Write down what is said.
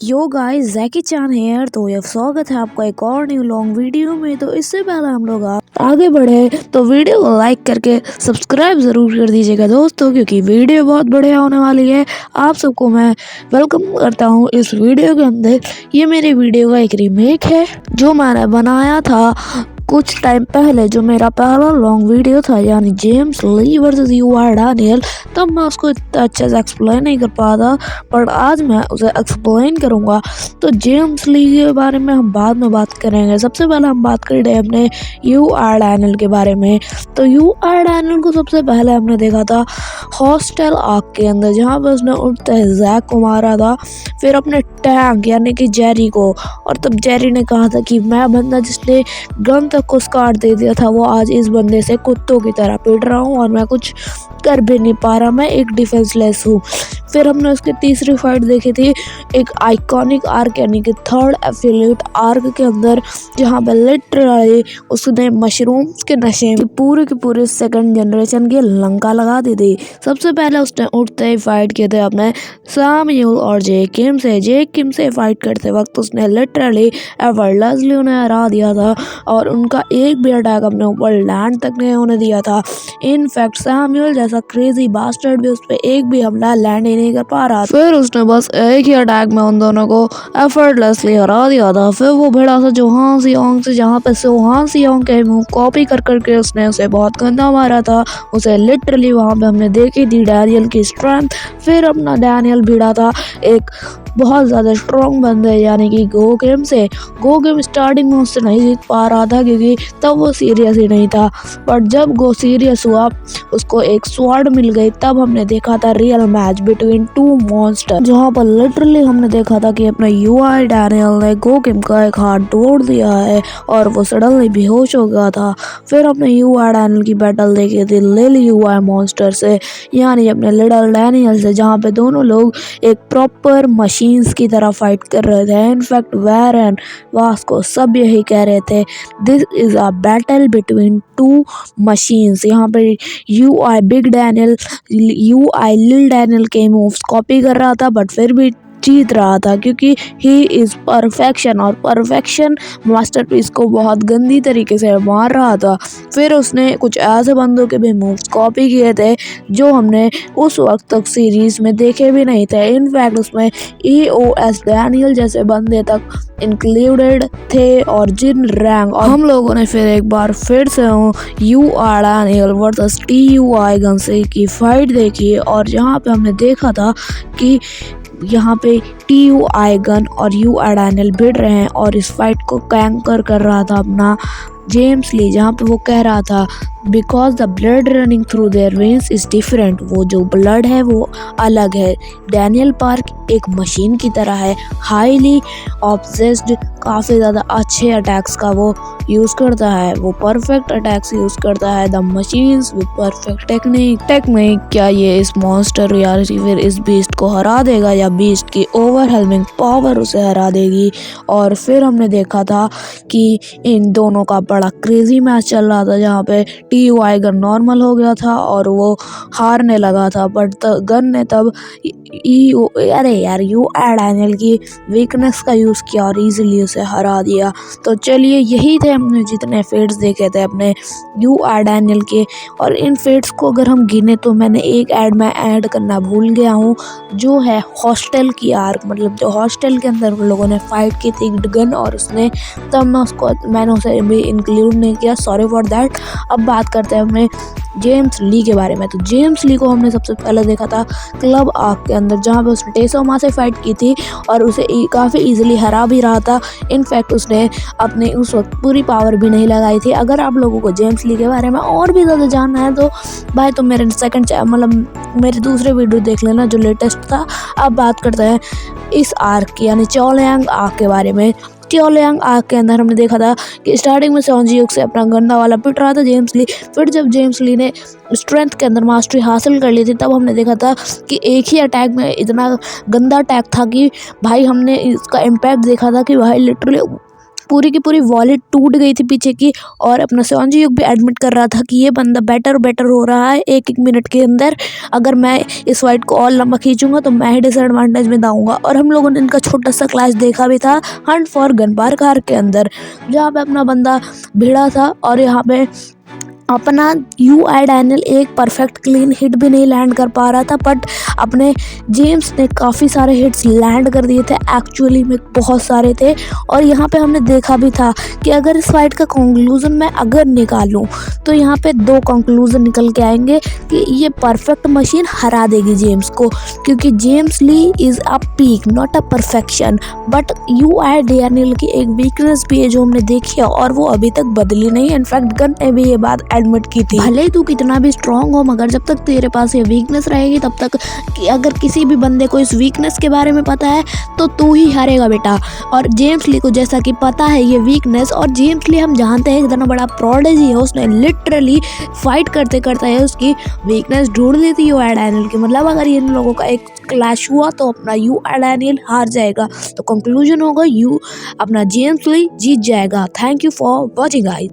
Yo guys जैकी चान hair. तो ये स्वागत है आपका एक और न्यू लॉन्ग वीडियो में। तो इससे पहले हम लोग आगे बढ़े तो वीडियो को लाइक करके सब्सक्राइब जरूर कर दीजिएगा दोस्तों, क्योंकि वीडियो बहुत बढ़िया होने वाली है। आप सबको मैं वेलकम करता हूँ इस वीडियो के अंदर। ये मेरी वीडियो का एक रीमेक है जो मैंने बनाया था कुछ टाइम पहले, जो मेरा पहला लॉन्ग वीडियो था, यानी जेम्स ली वर्सेस यूआर डैनियल। तब मैं उसको इतना अच्छे से एक्सप्लेन नहीं कर पाता, पर आज मैं उसे एक्सप्लेन करूंगा। तो जेम्स ली के बारे में हम बाद में बात करेंगे। सबसे पहले हम बात करें अपने यूआर डैनियल के बारे में। तो यूआर डैनियल को सबसे पहले हमने देखा था हॉस्टल आर्क के अंदर, जहाँ पर उसने उड़ते जैक को मारा था, फिर अपने टैंक यानी कि जेरी को। और तब जेरी ने कहा था कि मैं बंदा जिसने गन तक को स्कार दे दिया था, वो आज इस बंदे से कुत्तों की तरह पिट रहा हूँ और मैं कुछ कर भी नहीं पा रहा, मैं एक डिफेंसलेस हूँ। फिर हमने उसकी तीसरी फाइट देखी थी एक आइकॉनिक आर्क यानी कि थर्ड एफिलिएट आर्क के अंदर, जहाँ पर लिटरली उसने मशरूम्स के नशे में पूरे के पूरे सेकंड जनरेशन की लंका लगा दी थी। सबसे पहले उसने उठते ही फाइट किए थे अपने सैमुअल और जेक किम से। जेक किम से फाइट करते वक्त उसने लिटरली एफर्टलेसली उन्हें हरा दिया था और उनका एक भी अटैक अपने ऊपर लैंड तक नहीं होने दिया था। इनफैक्ट सैमुअल जैसा क्रेजी बास्टर्ड भी उस पर एक भी हमला लैंड ही नहीं कर पा रहा। फिर उसने बस एक ही अटैक में उन दोनों को एफर्टलेसली हरा दिया था। फिर वो भिड़ा सा जोहान सियोंग से, जहाँ पे जोहान सियोंग के मूव कॉपी कर करके उसने उसे बहुत गंदा मारा था। उसे लिटरली वहाँ पे हमने देखी थी डैनियल की स्ट्रेंथ। फिर अपना डैनियल भिड़ा था एक बहुत ज़्यादा स्ट्रॉन्ग बंदे यानी कि गो गेम से। गो गेम स्टार्टिंग में उससे नहीं जीत पा रहा था क्योंकि तब वो सीरियस ही नहीं था, बट जब गो सीरियस हुआ उसको एक स्वॉर्ड मिल गई, तब हमने देखा था real match between two monster, जहाँ पर लिटरली हमने देखा था कि अपना यूआर डैनियल ने गो गेम का एक हाथ तोड़ दिया है और वो सडनली बेहोश हो गया था। फिर हमने यूआर डैनियल की बैटल देखी थी लिल यूआर मॉन्स्टर से, यानी अपने लिटल डैनियल से, जहाँ पे दोनों लोग एक प्रॉपर मशीन्स की तरह फाइट कर रहे थे। इनफैक्ट वेर एंड वास्को सब यही कह रहे थे, this is a battle between two machines. यहाँ पे you I big Daniel you I lil Daniel के मूव्स कॉपी कर रहा था, बट फिर भी जीत रहा था क्योंकि ही इज परफेक्शन, और परफेक्शन मास्टरपीस को बहुत गंदी तरीके से मार रहा था। फिर उसने कुछ ऐसे बंदों के भी मूव्स कॉपी किए थे जो हमने उस वक्त तक सीरीज में देखे भी नहीं थे। इनफैक्ट उसमें EOS डैनियल जैसे बंदे तक इंक्लूडेड थे और जिन रैंक। और हम लोगों ने फिर एक बार फिर से यूआर डैनियल वर्सेस TUI गन की फाइट देखी, और यहाँ पे हमने देखा था कि यहाँ पे TUI गन और यूआर डैनियल भिड़ रहे हैं और इस फाइट को कैंकर कर रहा था अपना जेम्स ली, जहाँ पे वो कह रहा था because the blood running through their veins is different. वो जो ब्लड है वो अलग है। डैनियल पार्क एक मशीन की तरह है, हाईली ऑब्सेस्ड, काफ़ी ज़्यादा अच्छे अटैक्स का वो यूज़ करता है, वो परफेक्ट अटैक्स यूज़ करता है, the machines with perfect technique. क्या ये इस मॉन्स्टर या फिर इस बीस्ट को हरा देगा, या बीस्ट की ओवरवेलमिंग पावर उसे हरा देगी। और फिर हमने देखा था कि इन दोनों का बड़ा क्रेजी मैच चल रहा था, जहाँ पे TUI गन नॉर्मल हो गया था और वो हारने लगा था, बट गन ने तब यूआर डैनियल की वीकनेस का यूज़ किया और इजीली उसे हरा दिया। तो चलिए, यही थे हमने जितने फेट्स देखे थे अपने यूआर डैनियल के। और इन फेट्स को अगर हम गिने तो मैंने एक ऐड में ऐड करना भूल गया हूँ, जो है हॉस्टल की आर्क, मतलब जो हॉस्टल के अंदर उन लोगों ने फाइट की थी गन और उसने, तब मैंने उसे भी इंक्लूड नहीं किया, सॉरी फॉर दैट। अब बात करते हैं हमें जेम्स ली के बारे में। तो जेम्स ली को हमने सबसे पहले देखा था क्लब आर्क के अंदर, जहाँ पे उसने टेसोमा से फाइट की थी और उसे काफ़ी इजीली हरा भी रहा था। इनफैक्ट उसने अपने उस वक्त पूरी पावर भी नहीं लगाई थी। अगर आप लोगों को जेम्स ली के बारे में और भी ज़्यादा जानना है तो भाई तुम मेरे मेरे दूसरे वीडियो देख लेना जो लेटेस्ट था। अब बात करते हैं इस आर्क की, यानी चोलयांग आर्क के बारे में। चोलयांग आर्क के अंदर हमने देखा था कि स्टार्टिंग में सोंजियुक से अपना गंदा वाला पिट रहा था जेम्स ली। फिर जब जेम्स ली ने स्ट्रेंथ के अंदर मास्टरी हासिल कर ली थी, तब हमने देखा था कि एक ही अटैक में इतना गंदा अटैक था कि भाई हमने इसका इम्पैक्ट देखा था कि भाई लिटरली पूरी की पूरी वॉलेट टूट गई थी पीछे की। और अपना सेओनजी भी एडमिट कर रहा था कि ये बंदा बेटर हो रहा है एक एक मिनट के अंदर। अगर मैं इस फाइट को और लंबा खींचूंगा तो मैं ही डिसएडवांटेज में दाऊंगा। और हम लोगों ने इनका छोटा सा क्लास देखा भी था हंट फॉर गनबार कार के अंदर, जहाँ पे अपना बंदा भिड़ा था और यहाँ पे अपना यूआई डैनियल एक परफेक्ट क्लीन हिट भी नहीं लैंड कर पा रहा था। बट अपने जेम्स ने काफ़ी सारे हिट्स लैंड कर दिए थे, एक्चुअली में बहुत सारे थे। और यहाँ पे हमने देखा भी था कि अगर इस फाइट का कंक्लूजन मैं अगर निकालूं तो यहाँ पे दो कंक्लूजन निकल के आएंगे कि ये परफेक्ट मशीन हरा देगी जेम्स को, क्योंकि James Lee is a peak not a perfection. But यूआई डैनियल की एक वीकनेस भी है जो हमने देखी है और वो अभी तक बदली नहीं। इनफैक्ट गन ने भी ये बात एडमिट की थी, भले ही तू कितना भी स्ट्रांग हो मगर जब तक तेरे पास ये वीकनेस रहेगी तब तक अगर किसी भी बंदे को इस वीकनेस के बारे में पता है तो तू ही हारेगा बेटा। और जेम्स ली को जैसा कि पता है ये वीकनेस, और जेम्स ली हम जानते हैं इतना बड़ा प्रोडिजी है, उसने लिटरली फाइट करते करते है उसकी वीकनेस ढूंढ ली थी यूआई डैनियल की। मतलब अगर इन लोगों का एक क्लैश हुआ तो अपना यूआई डैनियल हार जाएगा। तो कंक्लूजन होगा अपना जेम्स ली जीत जाएगा। Thank you for watching guys.